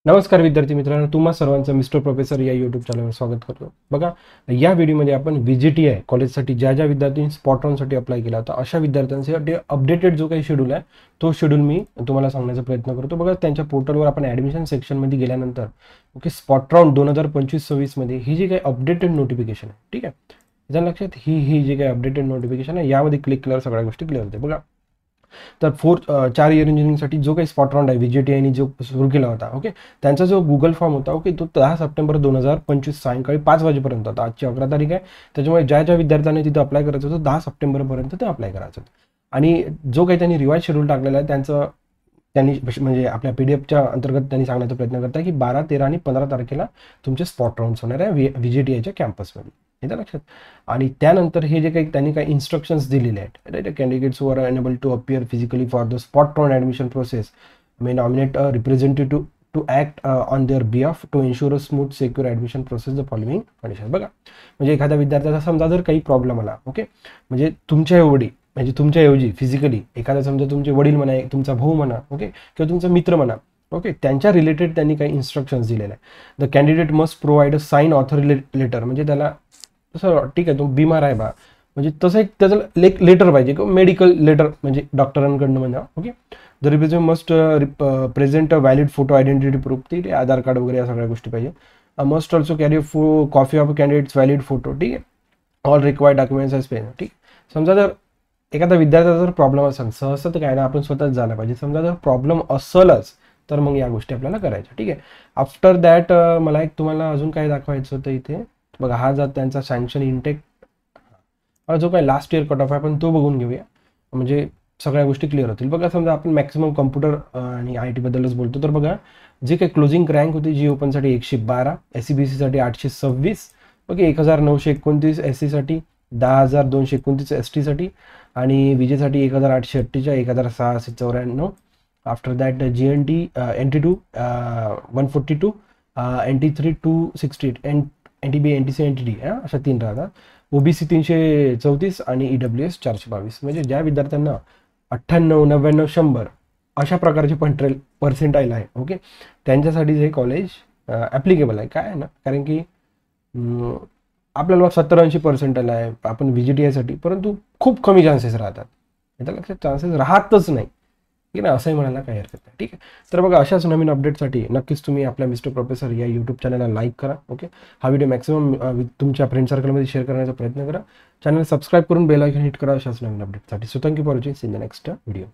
नमस्कार विद्यार्थी मित्रांनो, तुम्हा सर्वांचं मिस्टर प्रोफेसर या यूट्यूब चॅनलवर स्वागत करतो. बघा, या व्हिडिओमध्ये आपण VGTI कॉलेजसाठी ज्या विद्यार्थ्यांनी स्पॉट राऊंडसाठी अप्लाय केला होता अशा विद्यार्थ्यांसाठी अपडेटेड जो काही शेड्यूल आहे तो शेड्यूल मी तुम्हाला सांगण्याचा प्रयत्न करतो. बघा, त्यांच्या पोर्टलवर आपण ॲडमिशन सेक्शनमध्ये गेल्यानंतर ओके स्पॉट राऊंड 2025-26 मध्ये ही जी काही अपडेटेड नोटिफिकेशन आहे, ठीक आहे, याच्या लक्षात ही जी काही अपडेटेड नोटिफिकेशन आहे यामध्ये क्लिक केल्यावर सगळ्या गोष्टी क्लिअर होते. बघा, तर 4 इयर इंजिनिअरिंगसाठी जो काही स्पॉट राऊंड आहे VGTIने जो सुरू केला होता, ओके, त्यांचा जो गुगल फॉर्म होता, ओके, तो 10 सप्टेंबर 2025 सायंकाळी 5 वाजेपर्यंत होता. आजची 11 तारीख आहे, त्याच्यामुळे ज्या विद्यार्थ्यांनी तिथं अप्लाय करायचं होतं 10 सप्टेंबरपर्यंत ते अप्लाय करायचं होतं. आणि जो काही त्यांनी रिवाइज शेड्यूल टाकलेला आहे त्यांनी म्हणजे आपल्या PDF अंतर्गत त्यांनी सांगण्याचा प्रयत्न करतात की 12, 13 आणि 15 तारखेला तुमचे स्पॉट राऊंड्स होणार आहे VGTIच्या कॅम्पसमध्ये, येतं लक्षात. आणि त्यानंतर हे जे काही त्यांनी काही इन्स्ट्रक्शन्स दिलेले आहेत, right, candidates who are unable to appear physically for the spot round admission process may nominate a representative to act on their behalf to ensure a smooth secure admission process the following condition. बघा, म्हणजे एखाद्या विद्यार्थ्याचा समजा जर काही problem आला, okay, म्हणजे तुमच्याऐवजी physically एखादा समजा तुमचे वडील म्हणा, तुमचा भाऊ म्हणा, ओके, किंवा तुमचा मित्र म्हणा, ओके, त्यांच्या रिलेटेड त्यांनी काही इन्स्ट्रक्शन्स दिलेले आहे. The candidate must provide a sign authority letter, म्हणजे त्याला तसं ठीक आहे तो बिमार आहे बा, म्हणजे तसं एक त्याचं लेटर पाहिजे किंवा मेडिकल लेटर, म्हणजे डॉक्टरांकडनं म्हणा, okay. The represent must present a valid photo identity proof, ठीक आहे, आधार कार्ड वगैरे या सगळ्या गोष्टी पाहिजे. Must also carry copy of candidates valid photo, ठीक आहे, all required documents as pen, ठीक. समजा जर एखादा विद्यार्थ्याचा जर प्रॉब्लेम असेल, सहसा तर काय ना आपण स्वतःच झाला पाहिजे. समजा जर प्रॉब्लेम असेलच तर मग या गोष्टी आपल्याला करायच्या, ठीक आहे. आफ्टर दॅट मला एक तुम्हाला अजून काय दाखवायचं होतं इथे. बघा, हा जर त्यांचा सँक्शन इंटेक जो काही लास्ट इयर कट ऑफ आहे आपण तो बघून घेऊया, म्हणजे सगळ्या गोष्टी क्लिअर होतील. बघा, समजा आपण मॅक्सिमम कम्प्युटर आणि IT बद्दलच बोलतो, तर बघा, जे काही क्लोजिंग रँक होती जी ओपनसाठी 112, SCBCसाठी 826, ओके, 1929 SCसाठी, 10,229 STसाठी आणि विजेसाठी 1,848, 1,694. After that GNT NT2 142, NT3 268, NTB NTC NTD अशा 3 राहतात. OBC 334 आणि EWS 422. म्हणजे ज्या विद्यार्थ्यांना 98, 99, 100 अशा प्रकारचे पर्सेंटाईल आहे, ओके, त्यांच्यासाठी हे कॉलेज ॲप्लिकेबल आहे. काय आहे ना, कारण की आपल्याला 70-80 पर्सेंटाईल आहे आपण VGTIसाठी, परंतु खूप कमी चान्सेस राहतात, याच्या लक्षात चान्सेस राहतच नाही, ठीक आहे ना, असंही म्हणायला काही हरकत नाही, ठीक आहे. तर बघा, अशाच नवीन अपडेटसाठी नक्कीच तुम्ही आपल्या मिस्टर प्रोफेसर या यूट्यूब चॅनलला लाईक करा, ओके. हा व्हिडिओ मॅक्सिमम तुमच्या फ्रेंड सर्कलमध्ये शेअर करण्याचा प्रयत्न करा. चॅनल सबस्क्राईब करून बेल आयकॉन हिट करा अशाच नवीन अपडेटसाठी. So thank you for watching. See in the next video.